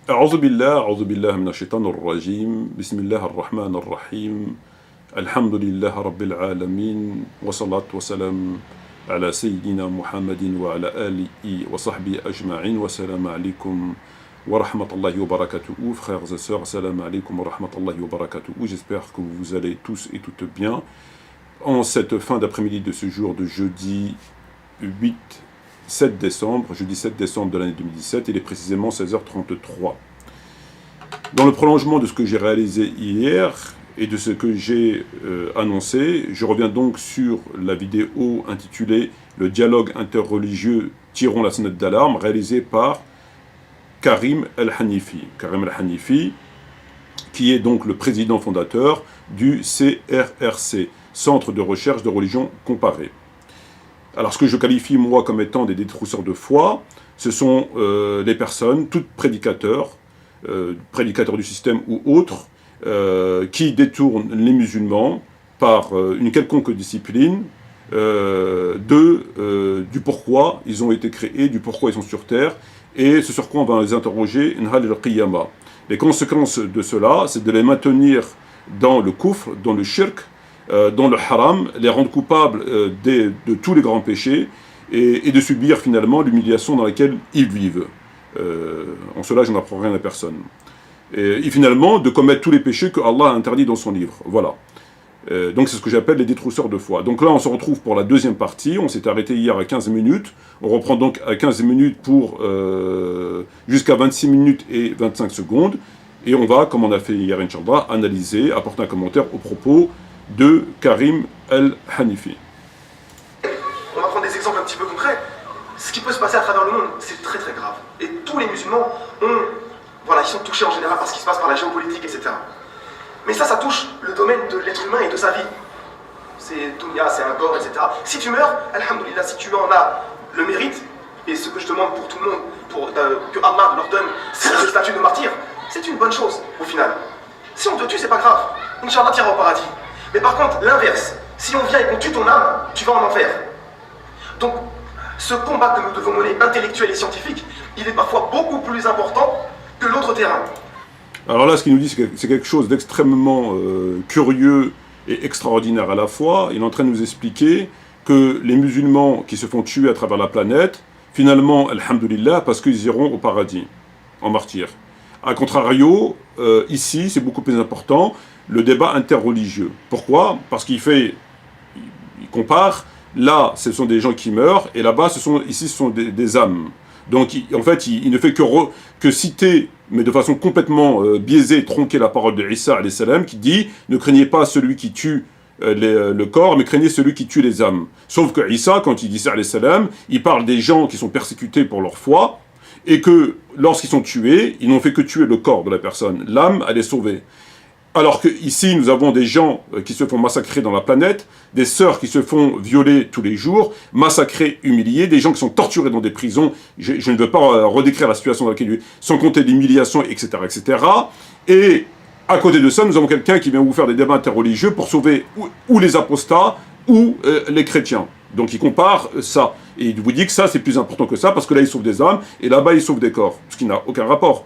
أعوذ بالله من الشيطان الرجيم بسم الله الرحمن الرحيم الحمد لله رب العالمين والصلاة والسلام على سيدنا محمد وعلى آله وصحبه أجمعين والسلام عليكم ورحمة الله وبركاته. Frères et sœurs, salam alaikum wa rahmatullahi wa barakatuh. J'espère que vous allez tous et toutes bien en cette fin d'après-midi de ce jour de jeudi 7 décembre de l'année 2017, il est précisément 16h33. Dans le prolongement de ce que j'ai réalisé hier et de ce que j'ai annoncé, je reviens donc sur la vidéo intitulée « Le dialogue interreligieux tirons la sonnette d'alarme » réalisée par Karim El-Hanifi. Karim El-Hanifi, qui est donc le président fondateur du CRRC, Centre de recherche de religion comparée. Alors ce que je qualifie moi comme étant des détrousseurs de foi, ce sont les personnes, toutes prédicateurs du système ou autres, qui détournent les musulmans par une quelconque discipline du pourquoi ils ont été créés, du pourquoi ils sont sur terre, et ce sur quoi on va les interroger, les conséquences de cela, c'est de les maintenir dans le kufr, dans le shirk, dans le haram, les rendre coupables de tous les grands péchés et de subir finalement l'humiliation dans laquelle ils vivent. En cela, je n'apprends rien à personne. Et finalement, de commettre tous les péchés que Allah a interdits dans son livre. Voilà. Donc c'est ce que j'appelle les détrousseurs de foi. Donc là, on se retrouve pour la deuxième partie. On s'est arrêté hier à 15 minutes. On reprend donc à 15 minutes pour jusqu'à 26 minutes et 25 secondes. Et on va, comme on a fait hier, Inch'Allah, analyser, apporter un commentaire aux propos de Karim El-Hanifi. On va prendre des exemples un petit peu concrets. Ce qui peut se passer à travers le monde, c'est très très grave. Et tous les musulmans ils sont touchés en général par ce qui se passe par la géopolitique, etc. Mais ça touche le domaine de l'être humain et de sa vie. C'est dunya, c'est un corps, etc. Si tu meurs, alhamdoulilah, si tu en as le mérite, et ce que je demande pour tout le monde, que Allah leur donne le statut de martyr, c'est une bonne chose au final. Si on te tue, c'est pas grave. Inch'Allah, tu iras au paradis. Mais par contre, l'inverse, si on vient et qu'on tue ton âme, tu vas en enfer. Donc, ce combat que nous devons mener, intellectuel et scientifique, il est parfois beaucoup plus important que l'autre terrain. Alors là, ce qu'il nous dit, c'est quelque chose d'extrêmement curieux et extraordinaire à la fois. Il est en train de nous expliquer que les musulmans qui se font tuer à travers la planète, finalement, alhamdoulilah, parce qu'ils iront au paradis, en martyr. A contrario, ici, c'est beaucoup plus important, le débat interreligieux. Pourquoi? Parce il compare, là, ce sont des gens qui meurent, et là-bas, ici, ce sont des âmes. Donc, en fait, il ne fait que citer, mais de façon complètement biaisée, tronquer la parole de Isa, alayhi salam, qui dit « Ne craignez pas celui qui tue le corps, mais craignez celui qui tue les âmes. » Sauf que Isa, quand il dit ça, alayhi salam, il parle des gens qui sont persécutés pour leur foi, et que lorsqu'ils sont tués, ils n'ont fait que tuer le corps de la personne. L'âme, elle est sauvée. Alors qu'ici, nous avons des gens qui se font massacrer dans la planète, des sœurs qui se font violer tous les jours, massacrer, humilier, des gens qui sont torturés dans des prisons, je ne veux pas redécrire la situation dans laquelle ils vivent, sans compter l'humiliation, etc., etc. Et à côté de ça, nous avons quelqu'un qui vient vous faire des débats interreligieux pour sauver ou les apostats ou les chrétiens. Donc il compare ça. Et il vous dit que ça, c'est plus important que ça, parce que là, il sauve des âmes, et là-bas, il sauve des corps. Ce qui n'a aucun rapport.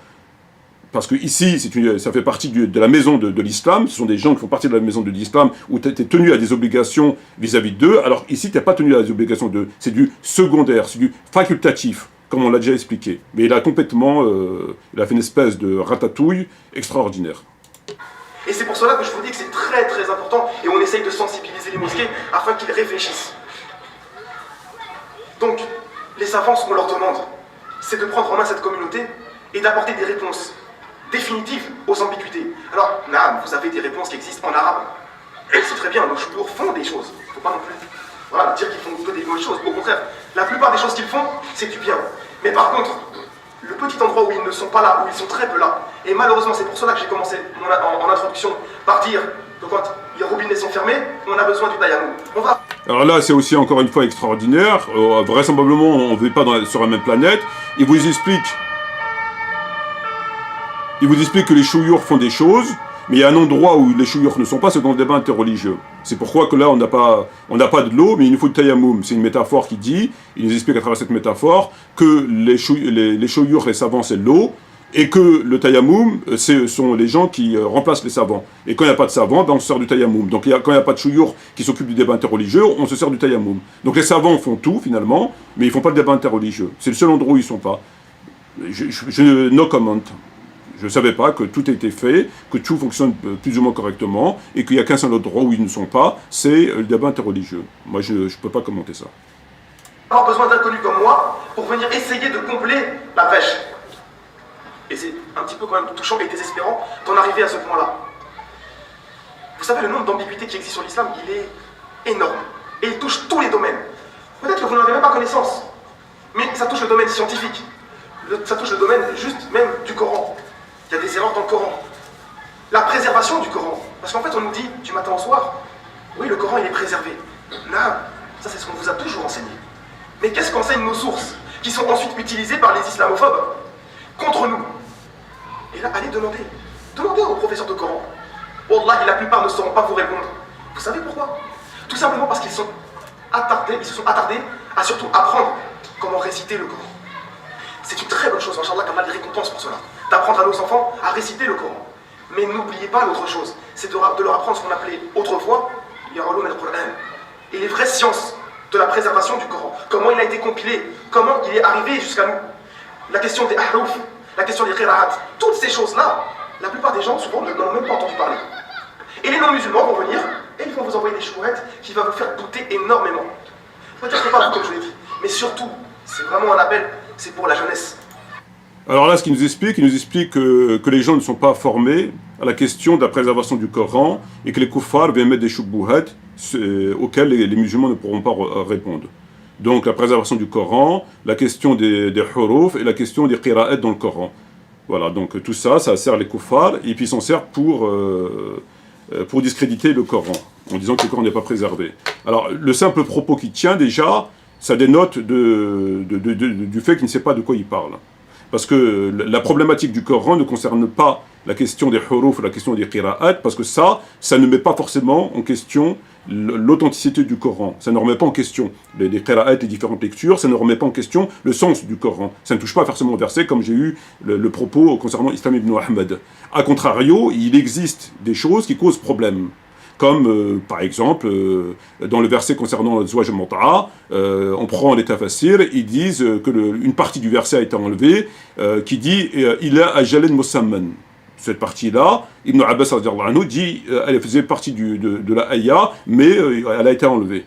Parce que ici, ça fait partie de la maison de l'islam, ce sont des gens qui font partie de la maison de l'islam, où tu es tenu à des obligations vis-à-vis d'eux, alors ici, tu n'es pas tenu à des obligations d'eux. C'est du secondaire, c'est du facultatif, comme on l'a déjà expliqué. Mais il a complètement, il a fait une espèce de ratatouille extraordinaire. Et c'est pour cela que je vous dis que c'est très très important, et on essaye de sensibiliser les mosquées afin qu'ils réfléchissent. Donc, les savants, ce qu'on leur demande, c'est de prendre en main cette communauté et d'apporter des réponses définitives aux ambiguïtés. Alors, vous avez des réponses qui existent en arabe. C'est très bien, nos chouyours font des choses. Il ne faut pas non plus dire qu'ils font que des mauvaises choses. Au contraire, la plupart des choses qu'ils font, c'est du bien. Mais par contre, le petit endroit où ils ne sont pas là, où ils sont très peu là, et malheureusement, c'est pour cela que j'ai commencé en introduction par dire que quand les robinets sont fermés, on a besoin du tayammum. Alors là, c'est aussi encore une fois extraordinaire. Vraisemblablement, on ne vit pas sur la même planète. Il vous explique que les chouyours font des choses, mais il y a un endroit où les chouyours ne sont pas, c'est dans le débat interreligieux. C'est pourquoi que là, on n'a pas de l'eau, mais il nous faut le tayammum. C'est une métaphore qui dit, il nous explique à travers cette métaphore, que les chouyours, les savants, c'est l'eau, Et que le tayammum, ce sont les gens qui remplacent les savants. Et quand il n'y a pas de savants, ben on se sert du tayammum. Donc quand il n'y a pas de chouyour qui s'occupe du débat interreligieux, on se sert du tayammum. Donc les savants font tout finalement, mais ils ne font pas le débat interreligieux. C'est le seul endroit où ils ne sont pas. No comment. Je ne savais pas que tout a été fait, que tout fonctionne plus ou moins correctement, et qu'il n'y a qu'un seul endroit où ils ne sont pas, c'est le débat interreligieux. Moi, je ne peux pas commenter ça. Avoir besoin d'inconnus comme moi pour venir essayer de combler la brèche. Et c'est un petit peu quand même touchant et désespérant d'en arriver à ce point-là. Vous savez, le nombre d'ambiguïtés qui existent sur l'islam, il est énorme. Et il touche tous les domaines. Peut-être que vous n'en avez même pas connaissance, mais ça touche le domaine scientifique. Ça touche le domaine juste même du Coran. Il y a des erreurs dans le Coran. La préservation du Coran. Parce qu'en fait, on nous dit, du matin au soir, oui, le Coran, il est préservé. Là, ça, c'est ce qu'on vous a toujours enseigné. Mais qu'est-ce qu'enseignent nos sources, qui sont ensuite utilisées par les islamophobes contre nous? Et là, allez demander. Demandez aux professeurs de Coran. Wallah, la plupart ne sauront pas vous répondre. Vous savez pourquoi? Tout simplement parce qu'ils se sont attardés à surtout apprendre comment réciter le Coran. C'est une très bonne chose, Inch'Allah, qu'Allah les récompense pour cela. D'apprendre à nos enfants à réciter le Coran. Mais n'oubliez pas l'autre chose, c'est de leur apprendre ce qu'on appelait autrefois les ulum al-Qur'an. Et les vraies sciences de la préservation du Coran. Comment il a été compilé, comment il est arrivé jusqu'à nous. La question des ahruf, la question des qira'at, toutes ces choses-là, la plupart des gens, souvent, n'en ont même pas entendu parler. Et les non-musulmans vont venir et ils vont vous envoyer des chouettes qui vont vous faire douter énormément. Peut-être pas vous, comme je l'ai dit, mais surtout, c'est vraiment un appel, c'est pour la jeunesse. Alors là, ce qu'il nous explique que les gens ne sont pas formés à la question de la préservation du Coran et que les kuffars viennent mettre des choubouhat auxquels les musulmans ne pourront pas répondre. Donc la préservation du Coran, la question des huruf et la question des qira'at dans le Coran. Voilà, donc tout ça, ça sert les kuffars et puis ils s'en servent pour discréditer le Coran, en disant que le Coran n'est pas préservé. Alors le simple propos qui tient déjà, ça dénote du fait qu'il ne sait pas de quoi il parle. Parce que la problématique du Coran ne concerne pas la question des huruf, la question des qira'at, parce que ça ne met pas forcément en question l'authenticité du Coran. Ça ne remet pas en question les qira'at, les différentes lectures, ça ne remet pas en question le sens du Coran. Ça ne touche pas forcément au verset, comme j'ai eu le propos concernant Islam ibn Ahmed. A contrario, il existe des choses qui causent problème. Comme par exemple, dans le verset concernant le Zawaj al-Muta'a, on prend les tafassirs, ils disent une partie du verset a été enlevée, qui dit « Il a ajalen musamman ». Cette partie-là, Ibn Abbas dit elle faisait partie de la ayah, mais elle a été enlevée.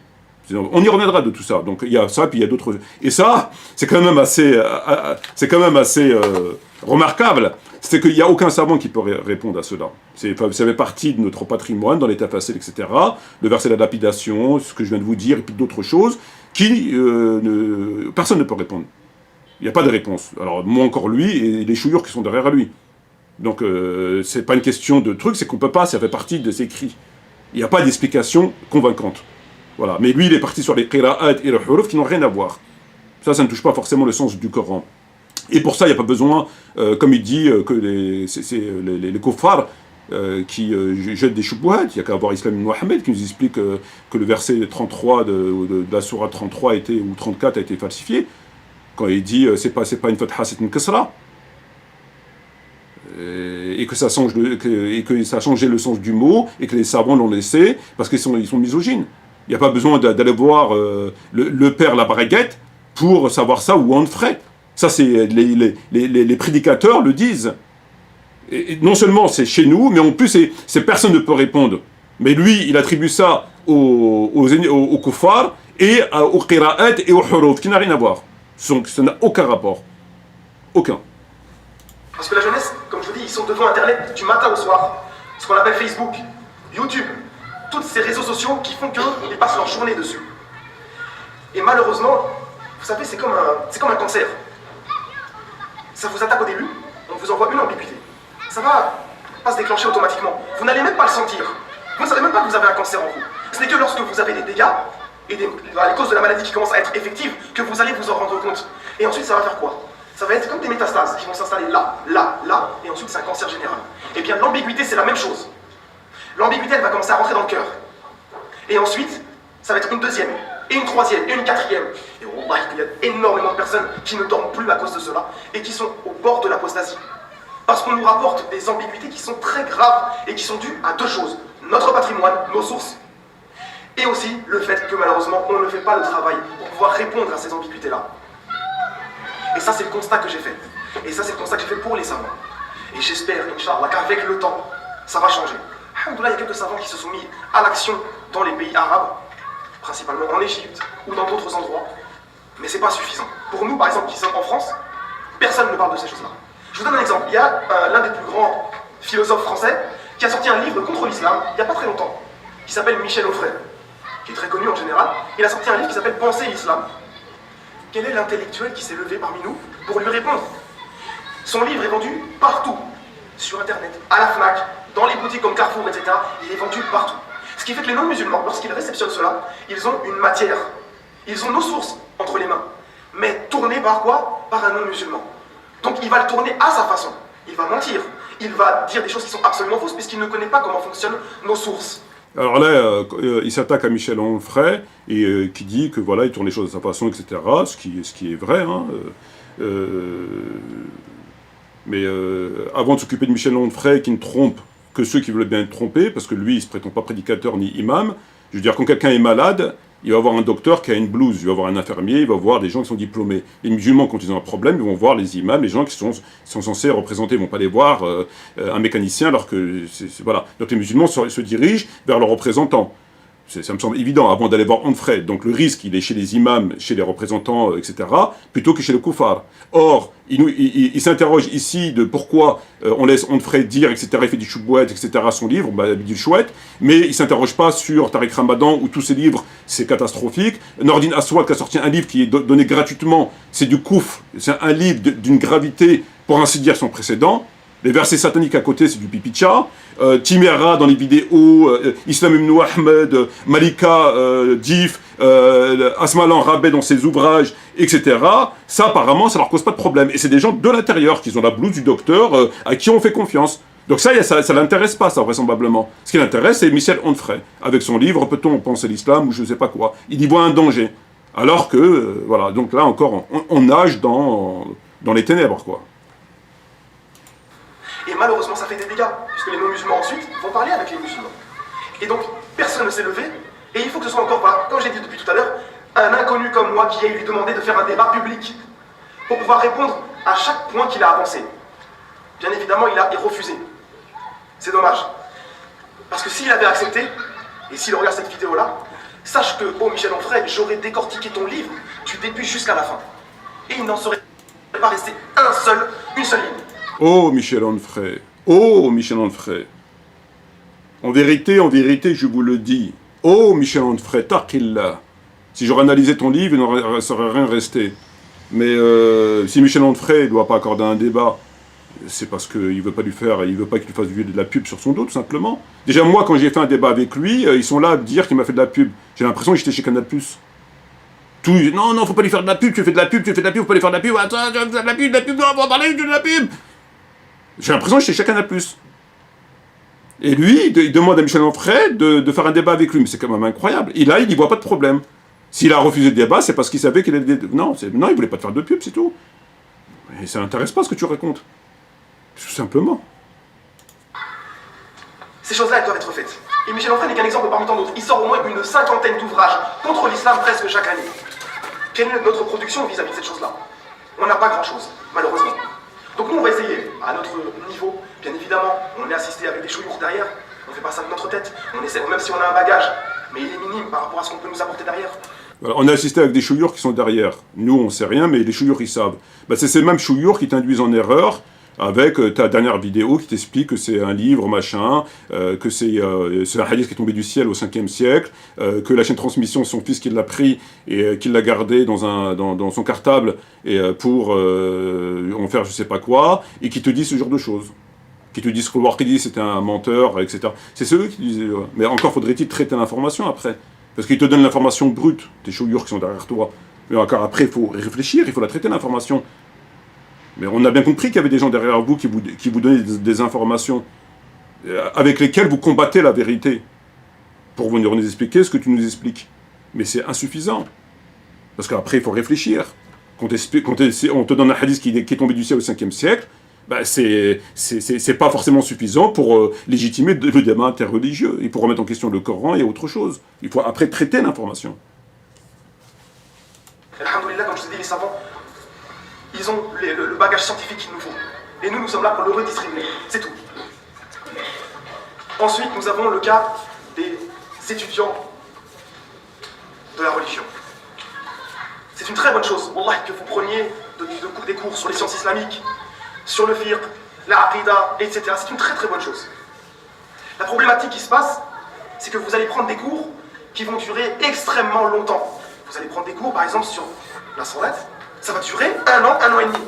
On y reviendra de tout ça. Donc il y a ça, puis il y a d'autres. Et ça, c'est quand même assez remarquable. C'est qu'il n'y a aucun savant qui peut répondre à cela. Ça fait partie de notre patrimoine dans les tafassirs, etc. Le verset de la lapidation, ce que je viens de vous dire, et puis d'autres choses, personne ne peut répondre. Il n'y a pas de réponse. Alors, moi encore lui, et les chouyours qui sont derrière lui. Donc, c'est pas une question de truc, c'est qu'on peut pas, ça fait partie de ses écrits. Il n'y a pas d'explication convaincante. Voilà. Mais lui, il est parti sur les qira'at et le huruf qui n'ont rien à voir. Ça ne touche pas forcément le sens du Coran. Et pour ça, il n'y a pas besoin, comme il dit, que les kuffars qui jettent des choubouhat. Il n'y a qu'à voir Islam ibn Ahmed qui nous explique que le verset 33 de la sourate 33 ou 34 a été falsifié. Quand il dit c'est pas une fatha, c'est une kasra. Et que ça a changé le sens du mot, et que les savants l'ont laissé, parce qu'ils sont misogynes. Il n'y a pas besoin d'aller voir le père la braguette pour savoir ça ou en frais. Ça, c'est les prédicateurs le disent. Et non seulement c'est chez nous, mais en plus, personne ne peut répondre. Mais lui, il attribue ça aux kuffars et aux qira'at et aux huruf, qui n'a rien à voir. Ça n'a aucun rapport. Aucun. Parce que la jeunesse, comme je vous dis, ils sont devant Internet du matin au soir. Ce qu'on appelle Facebook, YouTube, tous ces réseaux sociaux qui font qu'ils passent leur journée dessus. Et malheureusement, vous savez, c'est comme un cancer. Ça vous attaque au début, on vous envoie une ambiguïté. Ça va pas se déclencher automatiquement. Vous n'allez même pas le sentir. Vous ne savez même pas que vous avez un cancer en vous. Ce n'est que lorsque vous avez des dégâts et les causes de la maladie qui commencent à être effectives que vous allez vous en rendre compte. Et ensuite, ça va faire quoi? Ça va être comme des métastases qui vont s'installer là, là, là, et ensuite c'est un cancer général. Et bien l'ambiguïté, c'est la même chose. L'ambiguïté, elle va commencer à rentrer dans le cœur. Et ensuite, ça va être une deuxième, et une troisième, et une quatrième. Et oh, il y a énormément de personnes qui ne dorment plus à cause de cela, et qui sont au bord de l'apostasie. Parce qu'on nous rapporte des ambiguïtés qui sont très graves et qui sont dues à deux choses. Notre patrimoine, nos sources, et aussi le fait que malheureusement on ne fait pas le travail pour pouvoir répondre à ces ambiguïtés-là. Et ça c'est le constat que j'ai fait. Et ça c'est le constat que j'ai fait pour les savants. Et j'espère, Inch'Allah, qu'avec le temps, ça va changer. Alhamdoulilah, il y a quelques savants qui se sont mis à l'action dans les pays arabes, principalement en Égypte ou dans d'autres endroits. Mais c'est pas suffisant. Pour nous, par exemple, qui sommes en France, personne ne parle de ces choses-là. Je vous donne un exemple. Il y a l'un des plus grands philosophes français qui a sorti un livre contre l'islam il n'y a pas très longtemps, qui s'appelle Michel Onfray, qui est très connu en général. Il a sorti un livre qui s'appelle Penser l'islam. Quel est l'intellectuel qui s'est levé parmi nous pour lui répondre? Son livre est vendu partout, sur Internet, à la FNAC, dans les boutiques comme Carrefour, etc. Il est vendu partout. Ce qui fait que les non-musulmans, lorsqu'ils réceptionnent cela, ils ont une matière. Ils ont nos sources entre les mains. Mais tournées par quoi? Par un non-musulman. Donc il va le tourner à sa façon. Il va mentir. Il va dire des choses qui sont absolument fausses puisqu'il ne connaît pas comment fonctionnent nos sources. Alors là, il s'attaque à Michel Onfray et qui dit que voilà, il tourne les choses à sa façon, etc. Ce qui est vrai. Hein, mais avant de s'occuper de Michel Onfray, qui ne trompe que ceux qui veulent bien être trompés, parce que lui, il ne se prétend pas prédicateur ni imam. Je veux dire, quand quelqu'un est malade, il va avoir un docteur qui a une blouse, il va avoir un infirmier, il va voir des gens qui sont diplômés. Les musulmans, quand ils ont un problème, ils vont voir les imams, les gens qui sont censés représenter, ils ne vont pas aller voir un mécanicien, alors que, voilà. Donc les musulmans se dirigent vers leurs représentants. Ça me semble évident, avant d'aller voir Onfray. Donc le risque, il est chez les imams, chez les représentants, etc., plutôt que chez le koufar. Or, il s'interroge ici de pourquoi on laisse Onfray dire, etc., il fait du choubouette, etc., son livre, bah, du chouette, mais il ne s'interroge pas sur Tariq Ramadan, où tous ses livres, c'est catastrophique. Nordin Aswad, qui a sorti un livre qui est donné gratuitement, c'est du kouf, c'est un livre d'une gravité, pour ainsi dire, son précédent. Les versets sataniques à côté, c'est du pipicha. Timera dans les vidéos, Islam ibn Ahmed, Malika Dif, Asmalan Rabé dans ses ouvrages, etc. Ça, apparemment, ça leur cause pas de problème. Et c'est des gens de l'intérieur qui ont la blouse du docteur, à qui on fait confiance. Donc ça l'intéresse pas, ça, vraisemblablement. Ce qui l'intéresse, c'est Michel Onfray. Avec son livre, peut-on penser l'islam, ou je sais pas quoi. Il y voit un danger. Alors que, voilà, donc là encore, on nage dans les ténèbres, quoi. Et malheureusement, ça fait des dégâts, puisque les non-musulmans ensuite vont parler avec les musulmans. Et donc, personne ne s'est levé, et il faut que ce soit encore, comme j'ai dit depuis tout à l'heure, un inconnu comme moi qui aille lui demander de faire un débat public pour pouvoir répondre à chaque point qu'il a avancé. Bien évidemment, il a refusé. C'est dommage. Parce que s'il avait accepté, et s'il regarde cette vidéo-là, sache que, oh Michel Onfray, j'aurais décortiqué ton livre du début jusqu'à la fin. Et il n'en serait pas resté une seule ligne. Oh Michel Onfray, oh Michel Onfray. En vérité, je vous le dis. Oh Michel Onfray, taqillah. Si j'aurais analysé ton livre, il n'en serait rien resté. Mais si Michel Onfray ne doit pas accorder un débat, c'est parce qu'il ne veut pas lui faire, il veut pas qu'il fasse de la pub sur son dos, tout simplement. Déjà, moi, quand j'ai fait un débat avec lui, ils sont là à dire qu'il m'a fait de la pub. J'ai l'impression que j'étais chez Canal+. Non, faut pas lui faire de la pub, tu fais de la pub, faut pas lui faire de la pub, attends, tu fais de la pub, non, on va parler de la pub. J'ai l'impression que j'étais chez Canal+. Et lui, il demande à Michel Onfray de faire un débat avec lui, mais c'est quand même incroyable. Et là, il n'y voit pas de problème. S'il a refusé le débat, c'est parce qu'il savait qu'il allait... Non, il voulait pas te faire de pub, c'est tout. Et ça n'intéresse pas ce que tu racontes. Tout simplement. Ces choses-là, elles doivent être faites. Et Michel Onfray n'est qu'un exemple parmi tant d'autres. Il sort au moins une cinquantaine d'ouvrages contre l'islam presque chaque année. Quelle est notre production vis-à-vis de cette chose-là? On n'a pas grand-chose, malheureusement. Donc nous, on va essayer, à notre niveau, bien évidemment, on est assisté avec des chouyours derrière, on ne fait pas ça de notre tête, on essaie, même si on a un bagage, mais il est minime par rapport à ce qu'on peut nous apporter derrière. Voilà, on est assisté avec des chouyours qui sont derrière. Nous, on ne sait rien, mais les chouyours, ils savent. Bah, c'est ces mêmes chouyours qui t'induisent en erreur, avec ta dernière vidéo qui t'explique que c'est un livre, machin, que c'est un hadith qui est tombé du ciel au 5e siècle, que la chaîne de transmission, son fils qui l'a pris et qui l'a gardé dans son cartable et pour en faire je sais pas quoi, et qui te dit ce genre de choses. Qui te disent que Warqidi c'était un menteur, etc. C'est ceux qui disent... mais encore faudrait-il traiter l'information après. Parce qu'ils te donnent l'information brute, tes chouyours qui sont derrière toi. Mais encore après, il faut réfléchir, il faut la traiter l'information. Mais on a bien compris qu'il y avait des gens derrière vous qui vous donnaient des informations avec lesquelles vous combattez la vérité pour venir nous expliquer ce que tu nous expliques. Mais c'est insuffisant. Parce qu'après, il faut réfléchir. Quand on te donne un hadith qui est tombé du ciel au 5e siècle, bah, c'est pas forcément suffisant pour légitimer le débat interreligieux. Il faut remettre en question le Coran et autre chose. Il faut après traiter l'information. Alhamdoulilah, comme je vous ai dit, les savants, ils ont le bagage scientifique qu'il nous faut. Et nous sommes là pour le redistribuer. C'est tout. Ensuite, nous avons le cas des étudiants de la religion. C'est une très bonne chose, Wallah, que vous preniez des cours sur les sciences islamiques, sur le fiqh, la aqida, etc. C'est une très très bonne chose. La problématique qui se passe, c'est que vous allez prendre des cours qui vont durer extrêmement longtemps. Vous allez prendre des cours, par exemple, sur la salat, ça va durer 1 an et demi.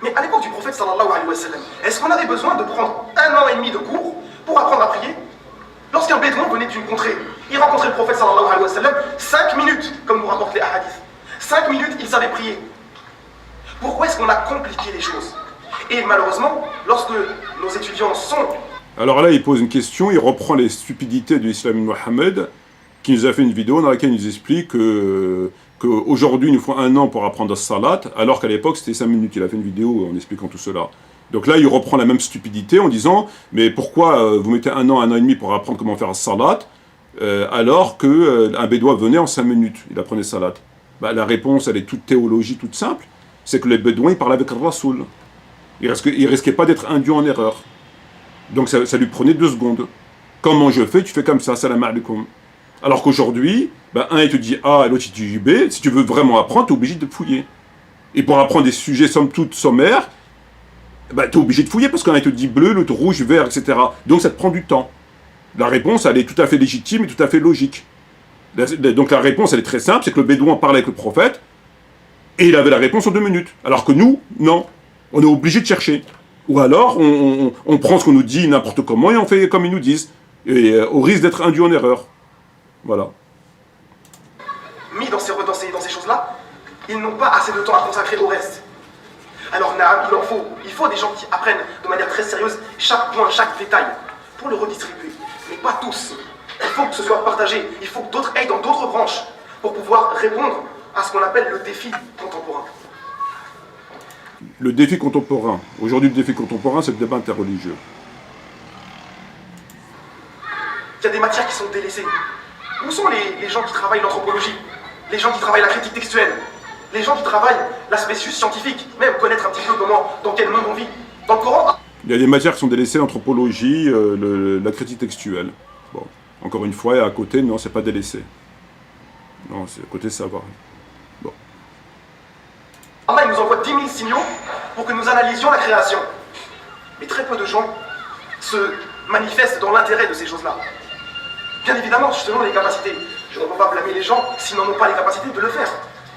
Mais à l'époque du prophète sallallahu alayhi wa sallam, est-ce qu'on avait besoin de prendre 1 an et demi de cours pour apprendre à prier? Lorsqu'un bédouin venait d'une contrée, il rencontrait le prophète sallallahu alayhi wa sallam, 5 minutes, comme nous rapportent les hadiths. 5 minutes, il savait prier. Pourquoi est-ce qu'on a compliqué les choses? Et malheureusement, lorsque nos étudiants sont... Alors là, il pose une question, il reprend les stupidités de l'islam de Mohammed, qui nous a fait une vidéo dans laquelle il nous explique qu'aujourd'hui, il nous faut 1 an pour apprendre la salat, alors qu'à l'époque, c'était 5 minutes. Il a fait une vidéo en expliquant tout cela. Donc là, il reprend la même stupidité en disant « Mais pourquoi vous mettez 1 an et demi pour apprendre comment faire la salat, alors qu'un bédouin venait en 5 minutes, il apprenait salat ?» Bah, la réponse, elle est toute théologie, toute simple. C'est que les bédouins, ils parlaient avec le Rasoul. Il risquait pas d'être induit en erreur. Donc ça lui prenait 2 secondes. Comment je fais? Tu fais comme ça, salam alaikum. Alors qu'aujourd'hui, bah, un il te dit A et l'autre il te dit B. Si tu veux vraiment apprendre, tu es obligé de fouiller. Et pour apprendre des sujets somme toute sommaires, bah, tu es obligé de fouiller parce qu'un il te dit bleu, l'autre rouge, vert, etc. Donc ça te prend du temps. La réponse, elle est tout à fait légitime et tout à fait logique. Donc la réponse, elle est très simple, c'est que le bédouin parlait avec le prophète et il avait la réponse en 2 minutes. Alors que nous, non. On est obligé de chercher. Ou alors, on prend ce qu'on nous dit n'importe comment et on fait comme ils nous disent. Et au risque d'être induit en erreur. Voilà. Mis dans ces choses-là, ils n'ont pas assez de temps à consacrer au reste. Alors, Naam, il faut des gens qui apprennent de manière très sérieuse chaque point, chaque détail, pour le redistribuer. Mais pas tous. Il faut que ce soit partagé. Il faut que d'autres aillent dans d'autres branches pour pouvoir répondre à ce qu'on appelle le défi contemporain. Le défi contemporain. Aujourd'hui, le défi contemporain, c'est le débat interreligieux. Il y a des matières qui sont délaissées. Où sont les gens qui travaillent l'anthropologie? Les gens qui travaillent la critique textuelle? Les gens qui travaillent l'aspect scientifique? Même connaître un petit peu dans quel monde on vit? Dans le Coran? Il y a des matières qui sont délaissées, l'anthropologie, la critique textuelle. Bon, encore une fois, et à côté, non, c'est pas délaissé. Non, c'est à côté, ça va. Bon. Allah, il nous envoie 10 000 signaux pour que nous analysions la création. Mais très peu de gens se manifestent dans l'intérêt de ces choses-là. Bien évidemment, selon les capacités. Je ne peux pas blâmer les gens s'ils n'en ont pas les capacités de le faire.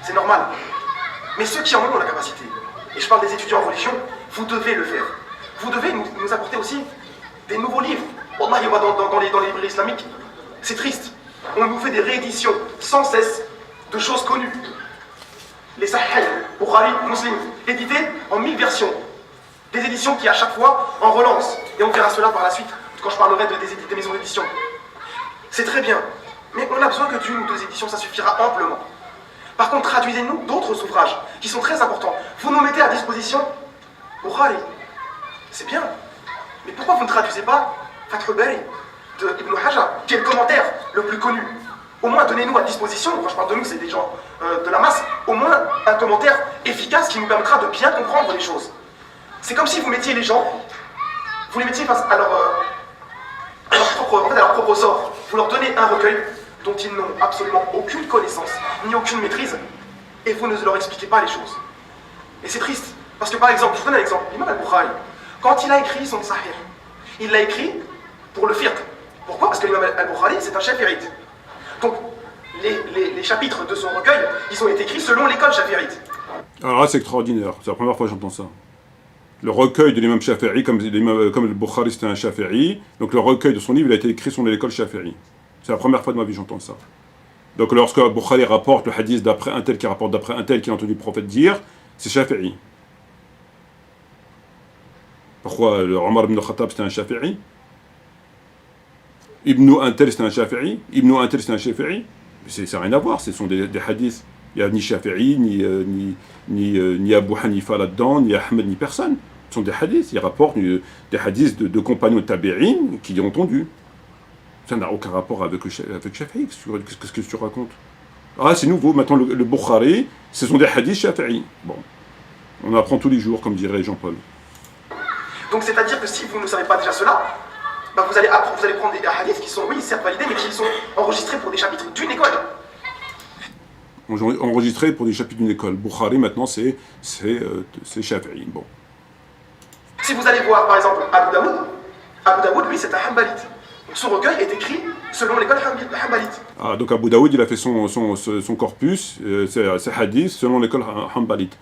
C'est normal. Mais ceux qui en ont la capacité, et je parle des étudiants en religion, vous devez le faire. Vous devez nous apporter aussi des nouveaux livres. Wallah, dans les librairies islamiques, c'est triste. On nous fait des rééditions sans cesse de choses connues. Les Sahih, Bukhari, Muslim, édités en 1000 versions. Des éditions qui à chaque fois en relancent. Et on verra cela par la suite, quand je parlerai des maisons d'édition. C'est très bien, mais on a besoin que d'1 ou 2 éditions, ça suffira amplement. Par contre, traduisez-nous d'autres ouvrages qui sont très importants. Vous nous mettez à disposition Bukhari, c'est bien. Mais pourquoi vous ne traduisez pas Fath al-Bari de Ibn Hajar, qui est le commentaire le plus connu? Au moins donnez-nous à disposition, quand je parle de nous, c'est des gens de la masse, au moins un commentaire efficace qui nous permettra de bien comprendre les choses. C'est comme si vous mettiez les gens, vous les mettiez face à leur propre sort. Vous leur donnez un recueil dont ils n'ont absolument aucune connaissance, ni aucune maîtrise, et vous ne leur expliquez pas les choses. Et c'est triste, parce que par exemple, je vous donne un exemple, l'imam al-Bukhari, quand il a écrit son Sahih, il l'a écrit pour le fiqh. Pourquoi? Parce que l'imam al-Bukhari, c'est un shafi'ite. Donc, les chapitres de son recueil, ils ont été écrits selon l'école shafi'ite. Alors là, c'est extraordinaire. C'est la première fois que j'entends ça. Le recueil de l'imam Shafi'i, comme le Bukhari c'était un Shafi'i, donc le recueil de son livre, il a été écrit sur l'école Shafi'i. C'est la première fois de ma vie que j'entends ça. Donc lorsque Bukhari rapporte le hadith d'après un tel qui rapporte d'après un tel qui a entendu le prophète dire, c'est Shafi'i. Pourquoi le Omar ibn Khattab c'était un Shafi'i? Ibn un tel c'était un Shafi'i? Ibn un tel c'était un Shafi'i? Ça n'a rien à voir, ce sont des hadiths. Il n'y a ni Shafi'i, ni Abu Hanifa là-dedans, ni Ahmed, ni personne. Ce sont des hadiths, ils rapportent des hadiths de compagnons de tabi'in qui l'ont entendu. Ça n'a aucun rapport avec Shafi'i. Qu'est-ce que tu racontes? Ah, c'est nouveau, maintenant le Bukhari, ce sont des hadiths Shafi'i. Bon, on apprend tous les jours, comme dirait Jean-Paul. Donc c'est-à-dire que si vous ne savez pas déjà cela, bah vous allez prendre des hadiths qui sont, oui, certes validés, mais qui sont enregistrés pour des chapitres d'une école. Enregistrés pour des chapitres d'une école. Bukhari, maintenant, c'est Shafi'i. Bon. Si vous allez voir, par exemple, Abu Daoud, lui, c'est un Hanbalite. Donc son recueil est écrit selon l'école Hanbalite. Ah, donc Abu Daoud, il a fait son corpus, ses hadiths, selon l'école Hanbalite.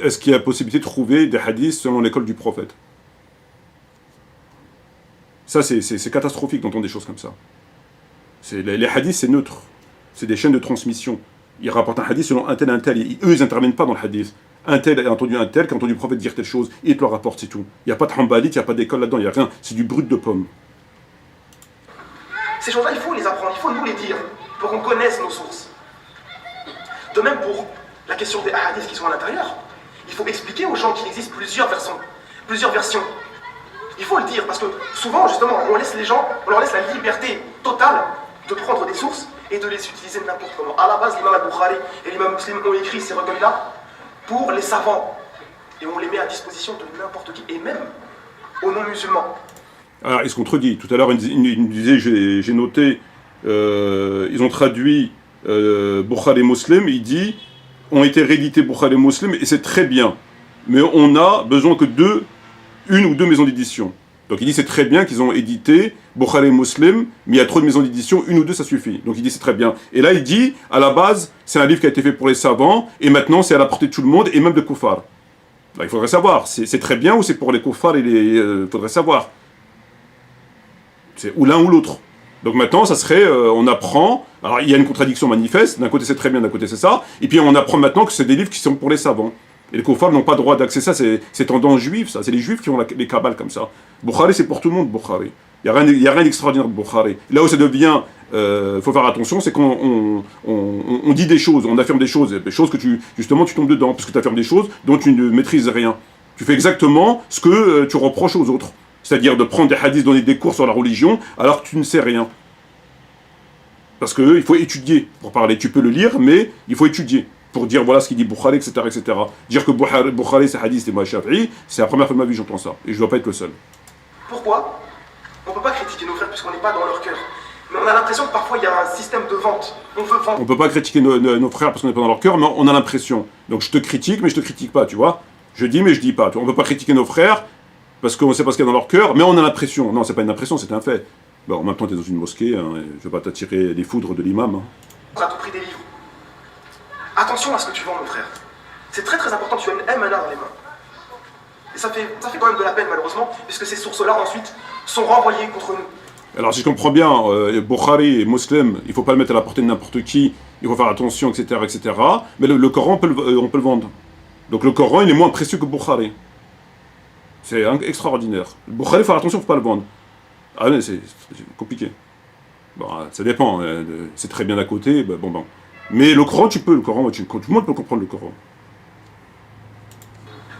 Est-ce qu'il y a possibilité de trouver des hadiths selon l'école du prophète? Ça, c'est catastrophique d'entendre des choses comme ça. Les hadiths, c'est neutre. C'est des chaînes de transmission. Ils rapportent un hadith selon un tel. Eux, ils n'interviennent pas dans le hadith. Un tel a entendu un tel, qui a entendu le prophète dire telle chose, il te le rapporte, c'est tout. Il n'y a pas de Hanbalite, il n'y a pas d'école là-dedans, il n'y a rien. C'est du brut de pomme. Ces choses-là, il faut les apprendre, il faut nous les dire, pour qu'on connaisse nos sources. De même pour la question des hadiths qui sont à l'intérieur, il faut expliquer aux gens qu'il existe plusieurs versions. Il faut le dire, parce que souvent, justement, on leur laisse la liberté totale de prendre des sources et de les utiliser n'importe comment. À la base, l'imam al-Bukhari et l'imam Muslim ont écrit ces recueils-là pour les savants. Et on les met à disposition de n'importe qui, et même aux non-musulmans. Alors, il se contredit. Tout à l'heure, il nous disait, j'ai noté, ils ont traduit Bukhari Muslim, il dit, ont été réédités Bukhari Muslim, et c'est très bien. Mais on a besoin que une ou deux maisons d'édition. Donc il dit c'est très bien qu'ils ont édité Bukhari Muslim, mais il y a trop de maisons d'édition, une ou deux ça suffit. Donc il dit c'est très bien. Et là il dit, à la base, c'est un livre qui a été fait pour les savants, et maintenant c'est à la portée de tout le monde, et même de kuffar. Là, il faudrait savoir, c'est très bien ou c'est pour les kuffar et il faudrait savoir. C'est ou l'un ou l'autre. Donc maintenant ça serait, on apprend, alors il y a une contradiction manifeste, d'un côté c'est très bien, d'un côté c'est ça, et puis on apprend maintenant que c'est des livres qui sont pour les savants. Et les kuffars n'ont pas droit d'accès à ça, c'est tendance juive, ça. C'est les juifs qui ont les kabbales comme ça. Bukhari, c'est pour tout le monde, Bukhari. Il n'y a rien d'extraordinaire de Bukhari. Là où ça devient, faut faire attention, c'est qu'on dit des choses, on affirme des choses que justement tu tombes dedans, parce que tu affirmes des choses dont tu ne maîtrises rien. Tu fais exactement ce que tu reproches aux autres. C'est-à-dire de prendre des hadiths, donner des cours sur la religion, alors que tu ne sais rien. Parce qu'il faut étudier pour parler. Tu peux le lire, mais il faut étudier. Pour dire voilà ce qu'il dit Bukhari, etc., etc. Dire que Bukhari c'est hadith et moi Shafi'i, c'est la première fois de ma vie que j'entends ça. Et je ne dois pas être le seul. Pourquoi? On ne peut pas critiquer nos frères puisqu'on n'est pas dans leur cœur. Mais on a l'impression que parfois il y a un système de vente. On veut vendre. On ne peut pas critiquer nos frères parce qu'on n'est pas dans leur cœur, mais on a l'impression. Donc je te critique, mais je ne te critique pas, tu vois. Je dis, mais je ne dis pas. On ne peut pas critiquer nos frères parce qu'on sait pas ce qu'il y a dans leur cœur, mais on a l'impression. Non, c'est pas une impression, c'est un fait. Bon, en même temps, tu es dans une mosquée, hein, je ne vais pas t'attirer les foudres de l'imam. Hein. On a tout pris des livres. Attention à ce que tu vends, mon frère. C'est très très important, tu as une M1A dans les mains. Et ça fait quand même de la peine, malheureusement, puisque ces sources-là, ensuite, sont renvoyées contre nous. Alors, si je comprends bien, Bukhari et Muslim, il ne faut pas le mettre à la portée de n'importe qui, il faut faire attention, etc., etc. Mais le Coran, on peut le vendre. Donc le Coran, il est moins précieux que Bukhari. C'est extraordinaire. Bukhari, il faut faire attention, il ne faut pas le vendre. Ah, mais c'est compliqué. Bon, ça dépend, c'est très bien à côté, bon. Mais le Coran, tout le monde peut comprendre le Coran.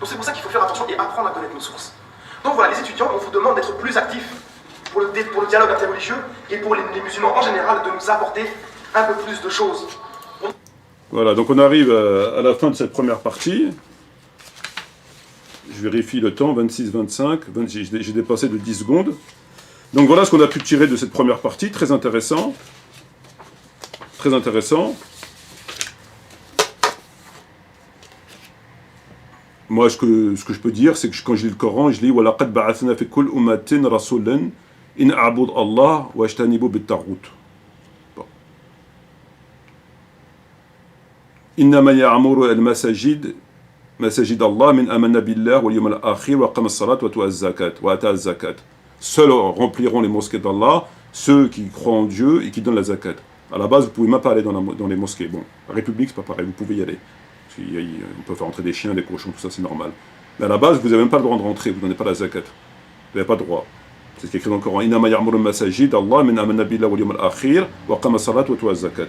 Donc c'est pour ça qu'il faut faire attention et apprendre à connaître nos sources. Donc voilà, les étudiants, on vous demande d'être plus actifs pour le dialogue interreligieux et pour les musulmans en général, de nous apporter un peu plus de choses. Voilà, donc on arrive à la fin de cette première partie. Je vérifie le temps, 26-25, j'ai dépassé de 10 secondes. Donc voilà ce qu'on a pu tirer de cette première partie, très intéressant. Très intéressant. Moi, ce que je peux dire, c'est que quand je lis le Coran, je lis وَلَقَدْ بَعَثْنَا فِي كُلِّ أُمَّةٍ رَسُولًا إِنْ أَعْبُدْ اللَّهَ وَاجْتَنِبُوا بِالطَّاغُوتِ. إِنَّمَا يَعْمُرُ الْمَسَاجِدَ مساجد الله من آمن بالله واليوم الآخر وأقام الصلاة وآتى الزكاة. Seuls rempliront les mosquées d'Allah ceux qui croient en Dieu et qui donnent la zakat. À la base, vous pouvez même pas aller dans les mosquées. Bon, la République, c'est pas pareil, vous pouvez y aller. On peut faire entrer des chiens, des cochons, tout ça, c'est normal. Mais à la base, vous n'avez même pas le droit de rentrer, vous ne donnez pas la zakat. Vous n'avez pas le droit. C'est ce qui est écrit dans le Coran. إِنَّمَا يَعْمُرُ الْمَسَاجِدَ اللَّهِ مِنْ آمَنَ بِاللَّهِ وَالْيَوْمِ الْآخِرِ وَأَقَامَ الصَّلَاةَ وَآتَى الزَّكَاةَ.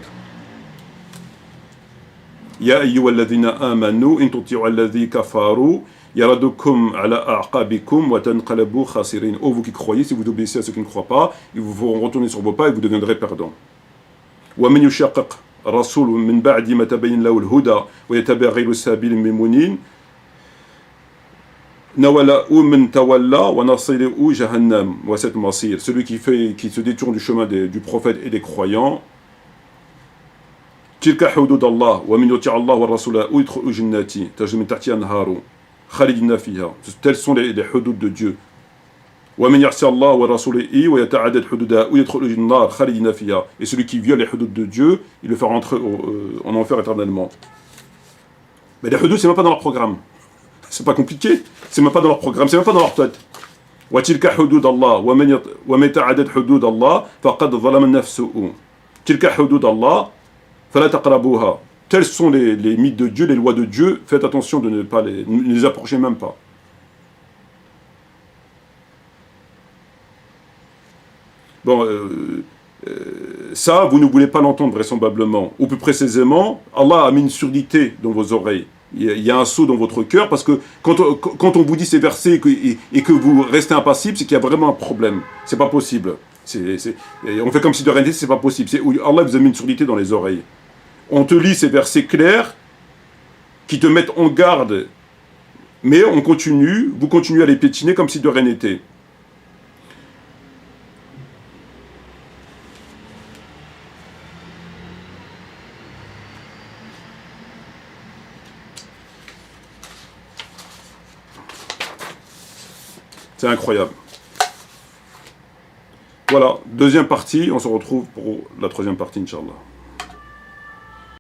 يا أيها الذين آمنوا إن تطيعوا الذين كفروا Yaradukum ala a'qabikum wa tanqalabu khasirin. Oh, vous qui croyez, si vous obéissez à ceux qui ne croient pas, ils vous feront retourner sur vos pas et vous deviendrez perdants. Wa man yushaqiq rasul min ba'di ma tabayyana lahu al-huda wa yattabi' ghayra sabili al-mu'minin nawala'u min tawalla wa nasiluhu jahannam wa sat masir. Celui qui se détourne du chemin du prophète et des croyants. Tilka hudud Allah wa min yuti' Allah wa rasulahu yadkhulu jannati tajri min tahtiha anharu khalidina fiha. Tels sont les hudud de Dieu. Wa man ya'si Allah wa rasulihi wa yata'addad hududahu yadkhulu an-nar khalidina fiha. Et celui qui viole les hudud de Dieu, il le fera rentrer en enfer éternellement. Mais les hudud, c'est même pas dans leur programme. C'est pas compliqué. C'est même pas dans leur programme, c'est même pas dans leur tête. Wa tilka hudud Allah wa man yata'addad hudud Allah faqad zalama nafsuhu. Tilka hudud Allah fala taqrabuha. Tels sont les mythes de Dieu, les lois de Dieu. Faites attention de ne les approcher même pas. Bon, ça, vous ne voulez pas l'entendre vraisemblablement. Ou plus précisément, Allah a mis une surdité dans vos oreilles. Il y a un saut dans votre cœur, parce que quand on vous dit ces versets et que vous restez impassible, c'est qu'il y a vraiment un problème. C'est pas possible. On fait comme si de rien n'était, c'est pas possible. Allah vous a mis une surdité dans les oreilles. On te lit ces versets clairs qui te mettent en garde, mais vous continuez à les piétiner comme si de rien n'était. C'est incroyable. Voilà, deuxième partie, on se retrouve pour la troisième partie, Inch'Allah.